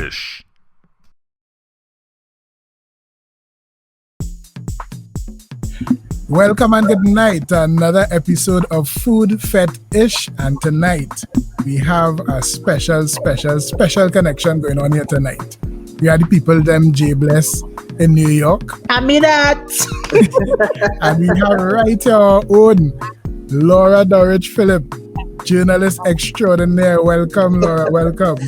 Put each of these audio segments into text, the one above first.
Fete-ish. Welcome and good night to another episode of Food Fete-ish, and tonight we have a special connection going on here tonight. We are the people them J Bless in New York. I mean that. And we have right here our own Laura Dowrich-Phillips, journalist extraordinaire. Welcome, Laura. Welcome.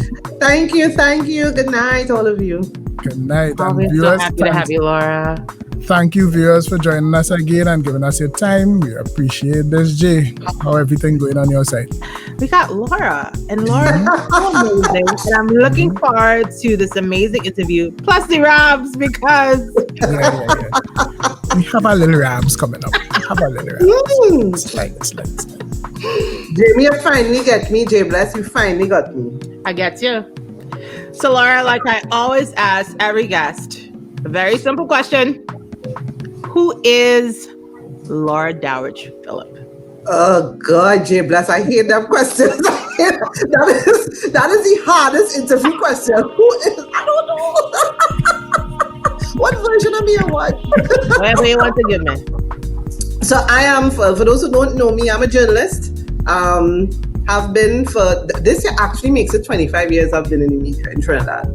Thank you. Good night, all of you. Good night. Always And so viewers, happy to have you, Laura. thank you, viewers, for joining us again and giving us your time. We appreciate this, Jay. How everything going on your side? We got Laura, and Laura is so amazing. And I'm looking forward to this amazing interview, plus the Rabs, because Yeah. We have our little rams coming up. Slide. Jamie, you finally get me. J Bless, you finally got me. I get you. So, Laura, like I always ask every guest, a very simple question. Who is Laura Dowrich-Phillips? Oh God, J Bless, I hate them questions. that is the hardest interview question. Who is? I don't know. What version of me or what? Whatever you want to give me. So I am, for those who don't know me, I'm a journalist. Have been for this year actually makes it 25 years I've been in the media in Trinidad.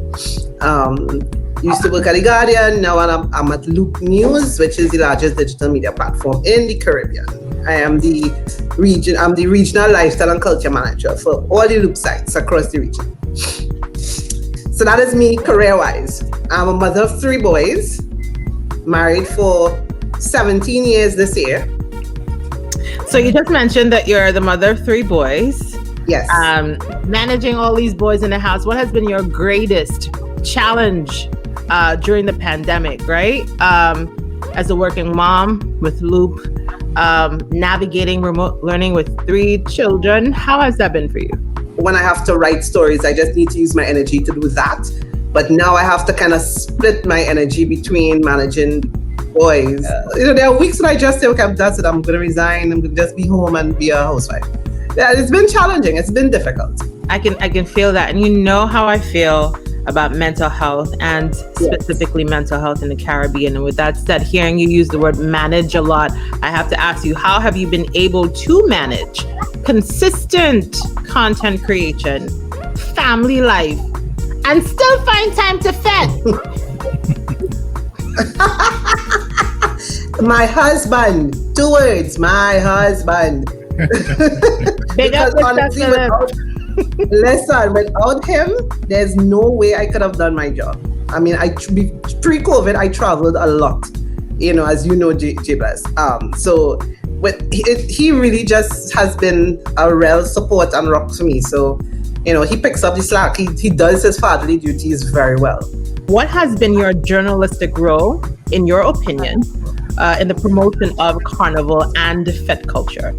Used to work at The Guardian, now I'm at Loop News, which is the largest digital media platform in the Caribbean. I'm the regional lifestyle and culture manager for all the Loop sites across the region. So that is me career-wise. I'm a mother of 3 boys, married for 17 years this year. So you just mentioned that you're the mother of 3 boys. Yes. Managing all these boys in the house, what has been your greatest challenge during the pandemic, right? As a working mom with Loop, navigating remote learning with 3 children, how has that been for you? When I have to write stories, I just need to use my energy to do that. But now I have to kind of split my energy between managing boys. There are weeks when I just say, okay, that's it, I'm going to resign, I'm going to just be home and be a housewife. Yeah, it's been challenging, it's been difficult. I can feel that. And you know how I feel about mental health, and specifically mental health in the Caribbean. And with that said, hearing you use the word manage a lot, I have to ask you, how have you been able to manage consistent content creation, family life, and still find time to fete? My husband, 2 words, my husband. Big up honestly, listen, without him, there's no way I could have done my job. I mean, pre-COVID, I traveled a lot, as you know, J Bless. So he really just has been a real support and rock to me. So, he picks up the slack. He does his fatherly duties very well. What has been your journalistic role, in your opinion, in the promotion of Carnival and Fete culture?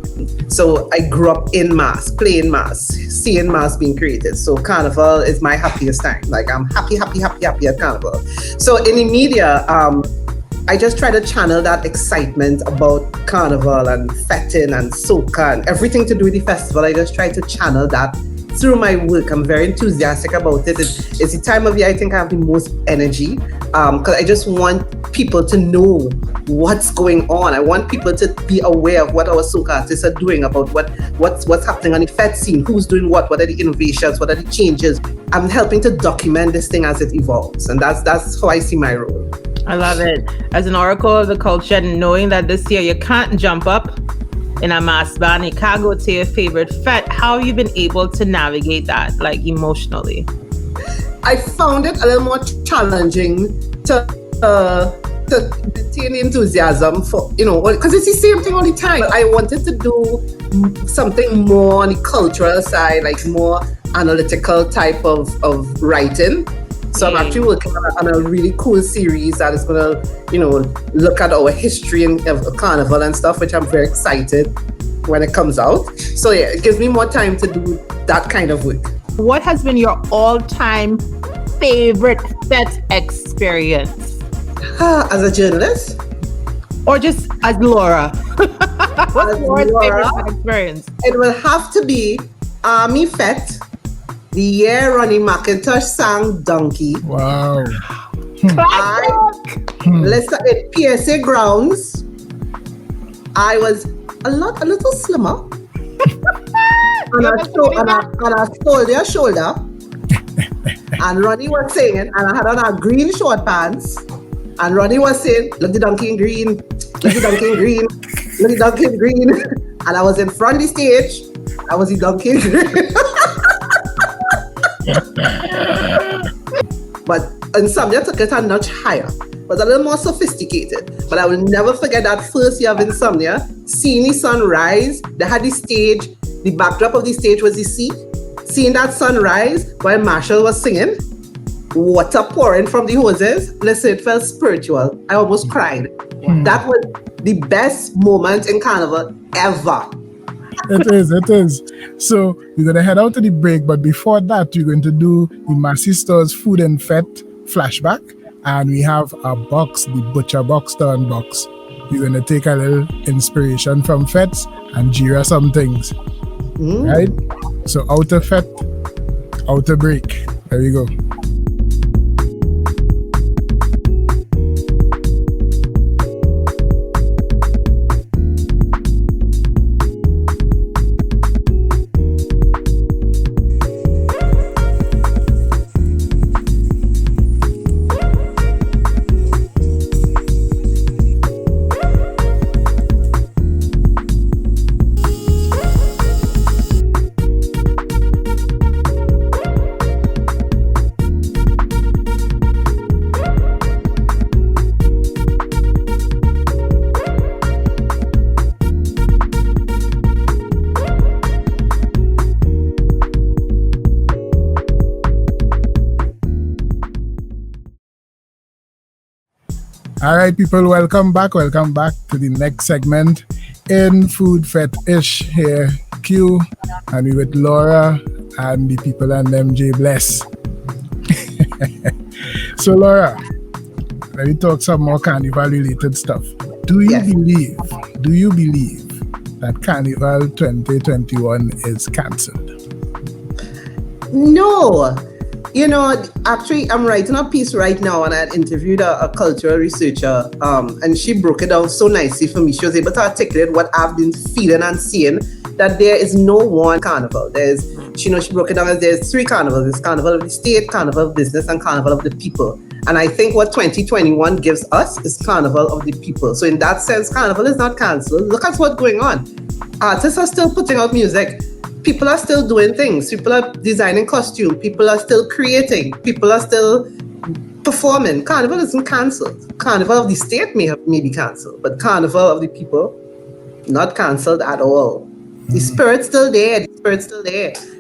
So I grew up in Mass, playing Mass, seeing Mass being created. So Carnival is my happiest time. Like I'm happy at Carnival. So in the media, I just try to channel that excitement about Carnival and Fetting and soca and everything to do with the festival. I just try to channel that through my work. I'm very enthusiastic about it. It's the time of year I think I have the most energy, because I just want people to know what's going on. I want people to be aware of what our soca artists are doing, about what's happening on the Fete scene, who's doing what are the innovations, what are the changes. I'm helping to document this thing as it evolves, and that's how I see my role. I love it. As an oracle of the culture, knowing that this year you can't jump up in a mass band, you can't go to your favorite Fete, how have you been able to navigate that, like emotionally? I found it a little more challenging to maintain the enthusiasm for, because it's the same thing all the time. I wanted to do something more on the cultural side, like more analytical type of writing. So I'm actually working on a really cool series that is going to, look at our history of Carnival and stuff, which I'm very excited when it comes out. So yeah, it gives me more time to do that kind of work. What has been your all-time favorite Fete experience? As a journalist? Or just as Laura? What's your favorite Fete experience? It will have to be Army Fete The year Ronnie McIntosh sang Donkey. Wow. Listen, at PSA grounds, I was a little slimmer. and I stole their shoulder. And Ronnie was singing, and I had on a green short pants. And Ronnie was saying, look the donkey in green, look the donkey in green, look the donkey in green. And I was in front of the stage. I was the donkey in green. But Insomnia took it a notch higher. It was a little more sophisticated. But I will never forget that first year of Insomnia, seeing the sun rise. They had the stage, the backdrop of the stage was the sea. Seeing that sunrise while Marshall was singing, water pouring from the hoses. Listen, it felt spiritual. I almost cried. That was the best moment in Carnival ever. It is. So we're going to head out to the break, but before that, we're going to do the Massey Store's Food and Fete flashback, and we have a box, the Butcher Box to unbox. We're going to take a little inspiration from Fetes and Jira some things. Right? So outer Fete, outer break. There we go. All right, people, welcome back to the next segment in Food Fete-ish here, Q, and we with Laura and the people and them J Bless. So Laura, let me talk some more Carnival related stuff. Do you believe that Carnival 2021 is cancelled? No. You know, actually, I'm writing a piece right now, and I had interviewed a cultural researcher, and she broke it down so nicely for me. She was able to articulate what I've been feeling and seeing, that there is no one carnival. She broke it down as there's three carnivals. There's Carnival of the State, Carnival of Business, and Carnival of the People. And I think what 2021 gives us is Carnival of the People. So in that sense, Carnival is not cancelled. Look at what's going on. Artists are still putting out music. People are still doing things. People are designing costumes. People are still creating. People are still performing. Carnival isn't cancelled. Carnival of the State may be cancelled, but Carnival of the People, not cancelled at all. The spirit's still there.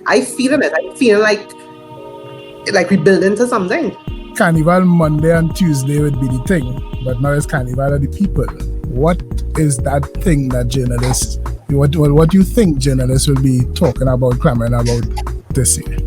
I feel it. I feel like we build into something. Carnival Monday and Tuesday would be the thing, but now it's Carnival of the People. What is that thing that journalists, what do you think journalists will be talking about, clamoring about this year?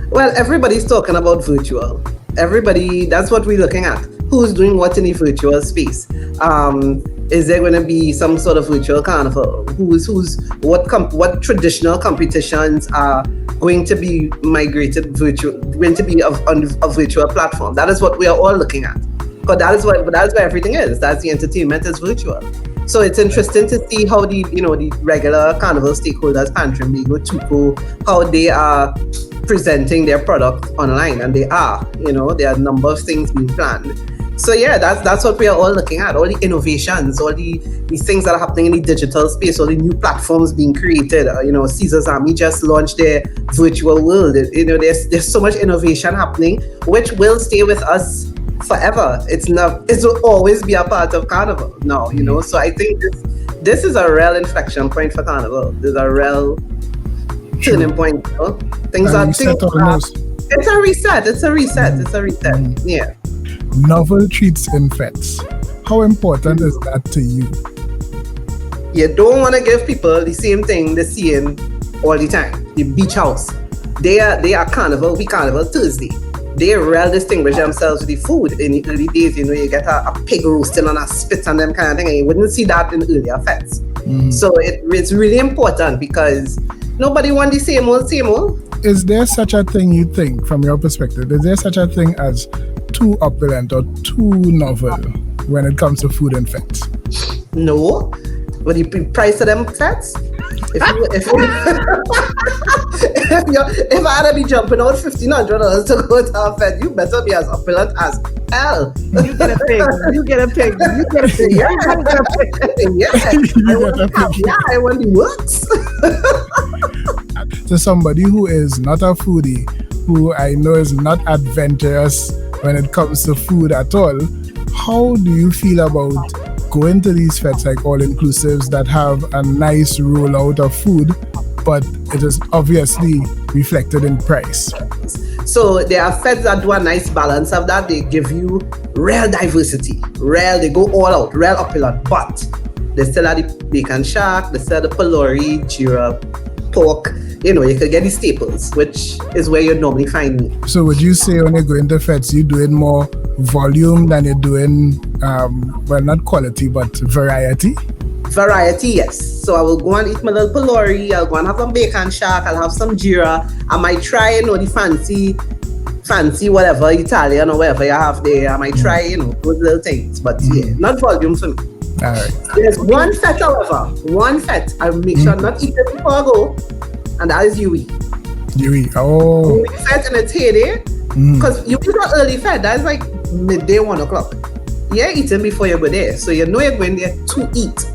Well, everybody's talking about virtual. Everybody, that's what we're looking at. Who's doing what in the virtual space? Is there going to be some sort of virtual carnival? What traditional competitions are going to be migrated virtual, going to be on a virtual platform? That is what we are all looking at. Because that is where everything is. That's the entertainment is virtual. So it's interesting to see how the regular carnival stakeholders, Pantry Migo, Tuco, how they are presenting their product online, and there are a number of things being planned. So yeah, that's what we are all looking at. All the innovations, all these things that are happening in the digital space, all the new platforms being created. Caesar's Army just launched their virtual world. There's so much innovation happening, which will stay with us forever. It will always be a part of Carnival now. So I think this is a real inflection point for Carnival. There's a real turning point. It's a reset. Yeah. Novel treats in Fetes. How important is that to you? You don't want to give people the same thing they're seeing all the time. The beach house. They are Carnival, we Carnival Thursday. They well distinguish themselves with the food. In the early days, you get a pig roasting on a spit and them kind of thing, and you wouldn't see that in earlier Fetes. So it's really important because nobody wants the same old. is there such a thing, you think, from your perspective, is there such a thing as too opulent or too novel when it comes to food and fetes? No. But the price of them fetes? If I had to be jumping out $1,500 to go to a fete, you better be as opulent as hell. You get a pig. You get a pig. You get a pig. Yeah, I want the works. To somebody who is not a foodie, who I know is not adventurous when it comes to food at all, how do you feel about going to these fetes like all-inclusives that have a nice rollout of food, but it is obviously reflected in price? So there are fetes that do a nice balance of that. They give you real diversity, they go all out, real opulent, but they still have the bacon shack, they still have the pylori, jira, pork. You know, you could get the staples, which is where you normally find me. So would you say when you go into fetes, you're doing more volume than you're doing, well, not quality, but variety? Variety, yes. So I will go and eat my little pylori, I'll go and have some bacon shack, I'll have some jira. I might try, the fancy whatever, Italian or whatever you have there. I might try, those little things. But yeah, not volume for me. All right. There's one fete, however. I'll make sure not eat it before I go. And that is Yui. Oh. Yui fete in its heyday. Because you eat an early fete, that's like midday, 1 o'clock. You're eating before you go there. So you know you're going there to eat.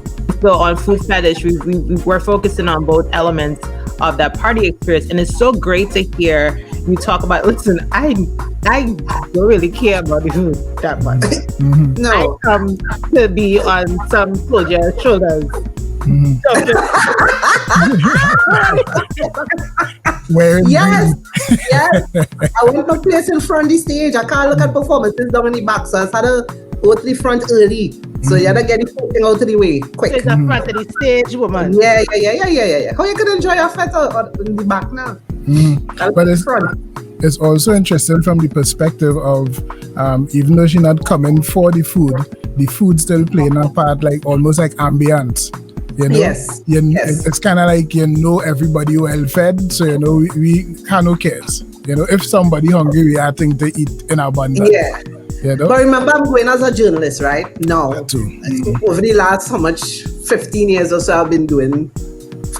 So on Food Fetish, we're focusing on both elements of that party experience. And it's so great to hear you talk about, listen, I don't really care about the food that much. No. I come to be on some soldier shoulders. Yes. I went to place in front of the stage. I can't look at performances down in the back, so I had to go to the front early. So you had to get the food thing out of the way quick. It's the front of the stage, woman. Yeah. How you can enjoy your fete in the back now? But it's also interesting from the perspective of even though she's not coming for the food still playing a part, like almost like ambience. Yes. It's kind of like everybody well fed, so we kind of cares. If somebody hungry, we have things to eat in abundance. Yeah. But remember, I'm going as a journalist, right? Now, over the last 15 years or so, I've been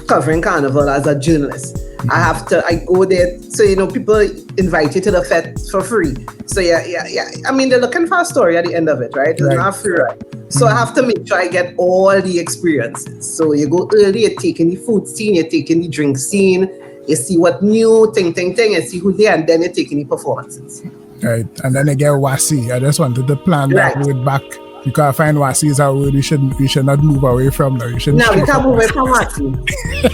covering Carnival as a journalist. I go there, so people invite you to the fete for free. So yeah. I mean, they're looking for a story at the end of it, right? It's not free, right? So I have to make sure I get all the experiences. So you go early, you're taking the food scene, you're taking the drink scene, you see what new thing, you see who's there, and then you're taking the performances. Right, and then you get Wasi. I just wanted to plan that word back. Because I find Wasi is a word we should not move away from now. We can't move away from Wasi.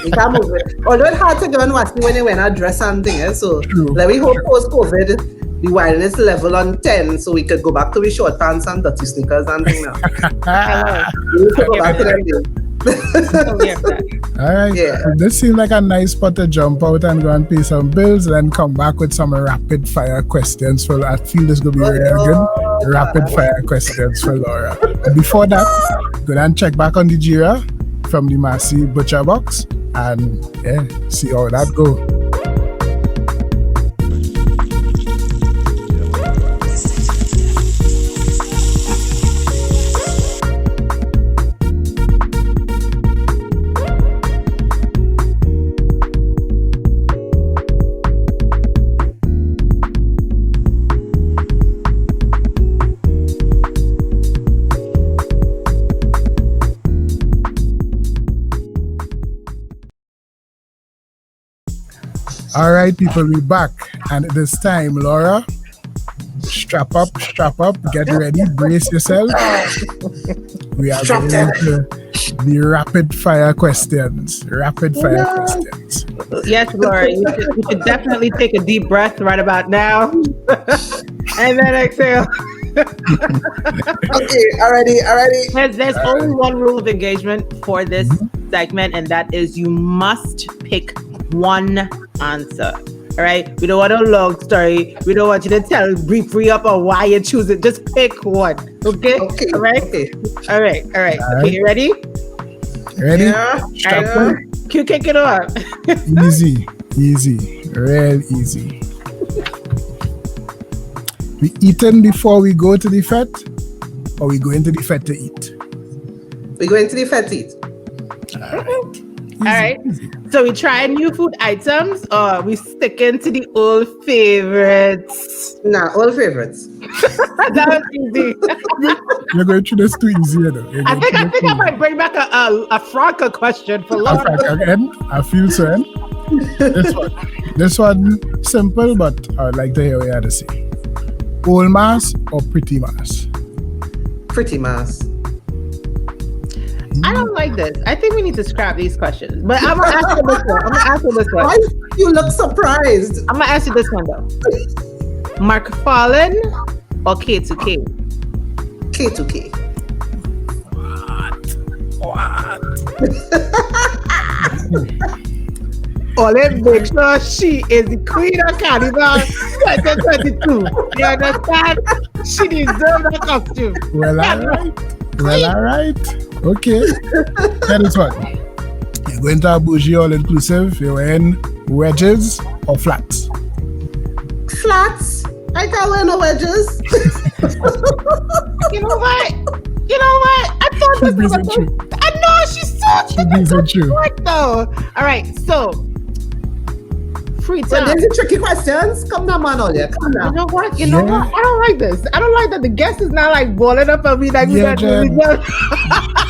We can't move away. Although it's hard to do on Wasi when you wear a dress and things. So like we hope post-COVID, the wildness level on 10, so we could go back to the short pants and dirty sneakers and things now. We could go back to them days. All right. Yeah. This seems like a nice spot to jump out and go and pay some bills, and then come back with some rapid fire questions. I feel this is going to be real good. Rapid fire questions for Laura. But before that, go and check back on the Jira from the Massey Butcher Box and see how that go. All right, people, we're back. And this time, Laura, strap up, get ready, brace yourself. We are going into the rapid fire questions. Yes, Laura, you should definitely take a deep breath right about now. And then exhale. Okay, already. There's only one rule of engagement for this segment, and that is you must pick one answer. All right, we don't want a long story. We don't want you to tell briefly up on why you choose it. Just pick one. Okay. All right. Okay. All right. Okay, you ready? Ready? Yeah, Strap in. Q, kick it up. Easy, real easy. We eating before we go to the fete, or we go into the fete to eat? we go into the Fetes. All right. So we try new food items, or we sticking to the old favorites? Nah, all favorites. That was easy. You're going through this too easy, though. I think I might bring back a Franca question for Laura. Again, I feel so. This one, simple, but I'd like to hear what you had to say. Old mass or pretty mass? Pretty mass. I don't like this. I think we need to scrap these questions. But I'm gonna ask you this one. Why you look surprised? I'm gonna ask you this one though. Mark Fallen or K2K? K2K. Olive make sure she is the queen of Carnival 2022. You understand? She deserves that costume. Well, all right. Okay. That is what. You're going to a bougie all-inclusive. You're wearing wedges or flats? Flats. I can't wear no wedges. You know what? I thought this was true. I know she's so true. though. All right, so free But time. there's tricky questions. Come down, man, Olia. Come You down. know what? I don't like this. I don't like that the guest is now like balling up on me like we got. Jen.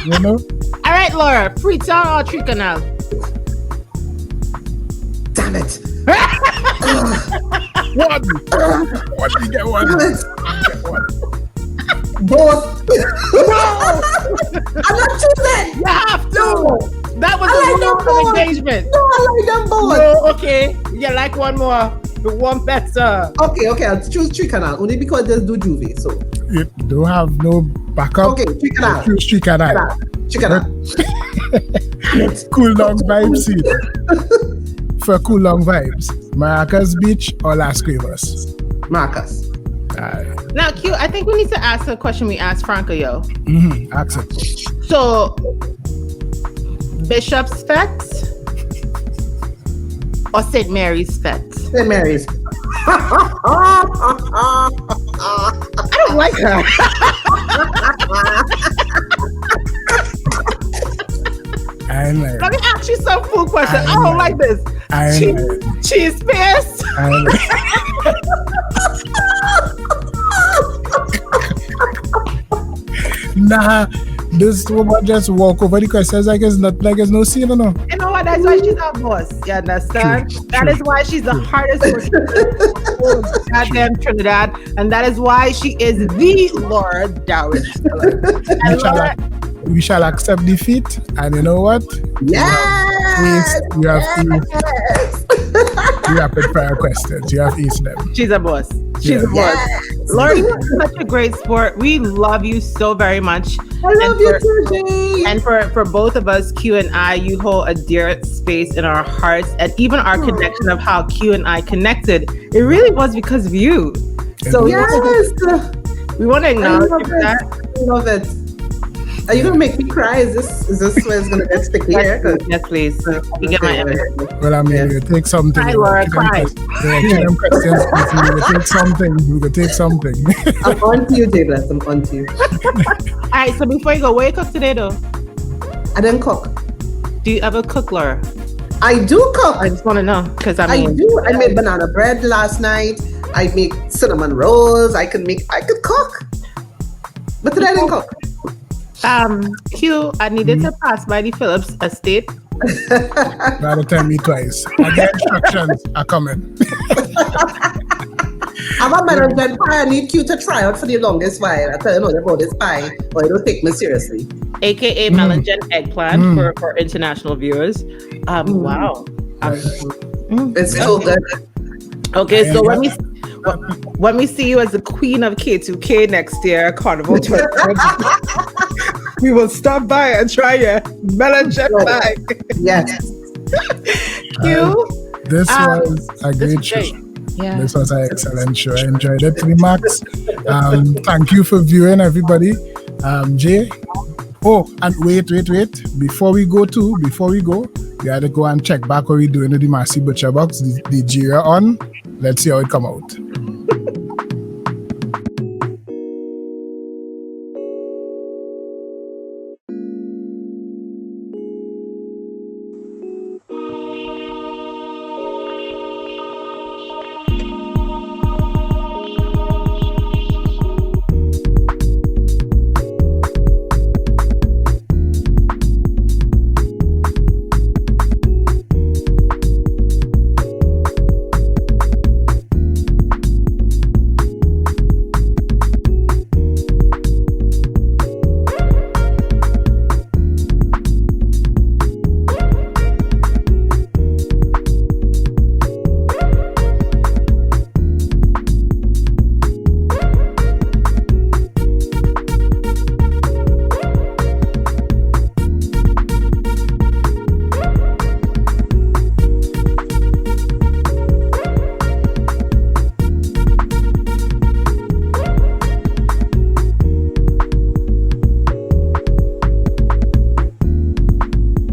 You know? All right, Laura, free time or tree canal? Damn it. One. You get one. Both. No, I'm not choosing. you have to. That was I like a them long both. engagement. No, I like them both. No, okay. You like one more. The one better. Okay, I'll choose Tree Canal only because there's do Juvie. So You don't have no backup. okay, Tree Canal. Choose Tree Canal. Tree Canal. Cool long vibes here. For cool long vibes, Maracas Beach or Las Cuevas? Marcus. Now, Q, I think we need to ask a question we asked Franca, yo. Ask it. So, Bishop's Fete or St. Mary's Fete? St. Mary's. I don't like her. Let me ask you some food questions. I don't like this. Cheese paste. Nah, this woman just walk over the questions like it's not like it's no scene, no. You know what? That's why she's our boss. You understand? That is why she's the hardest working in goddamn Trinidad, and that is why she is the Laura Dowrich-Phillips. We shall accept defeat, and you know what? Yes. You have rapid fire questions. You have each them. She's a boss. She's a boss. Laura, you're such a great sport. We love you so very much. I love you too, Jay. And for both of us, Q and I, you hold a dear space in our hearts, and even our connection of how Q and I connected. It really was because of you. So Yes. we want to acknowledge I love that. I love it. Are you gonna make me cry? Is this where it's gonna get sticky here? Yes, please. You get my energy. Well, I mean, you take something. Hi, Laura, cry. You take something. You can take something. I'm on to you, Jay Bless. I'm on to you. All right, so before you go, what you cook today, though? I didn't cook. Do you ever cook, Laura? I do cook. I just want to know, because I I mean... do. I made banana bread last night. I make cinnamon rolls. I could cook. But today I didn't cook. Q, I needed to pass by the Phillips estate. Gotta tell me twice. And the instructions are coming. I'm a management pie. I need you to try out for the longest while. I tell you no about this pie, or you don't take me seriously. AKA Melangen eggplant for international viewers. Wow. It's so good. Okay, so when we see you as the queen of K2K next year, Carnival 2020, we will stop by and try your Melangen pie. Yes. Q. This was a great show. Yeah. This was an excellent show. I enjoyed it to the max. Thank you for viewing, everybody. Jay, Oh, and wait. Before we go, we had to go and check back what we doing with the Massey Butcher Box, the Jira on. Let's see how it come out.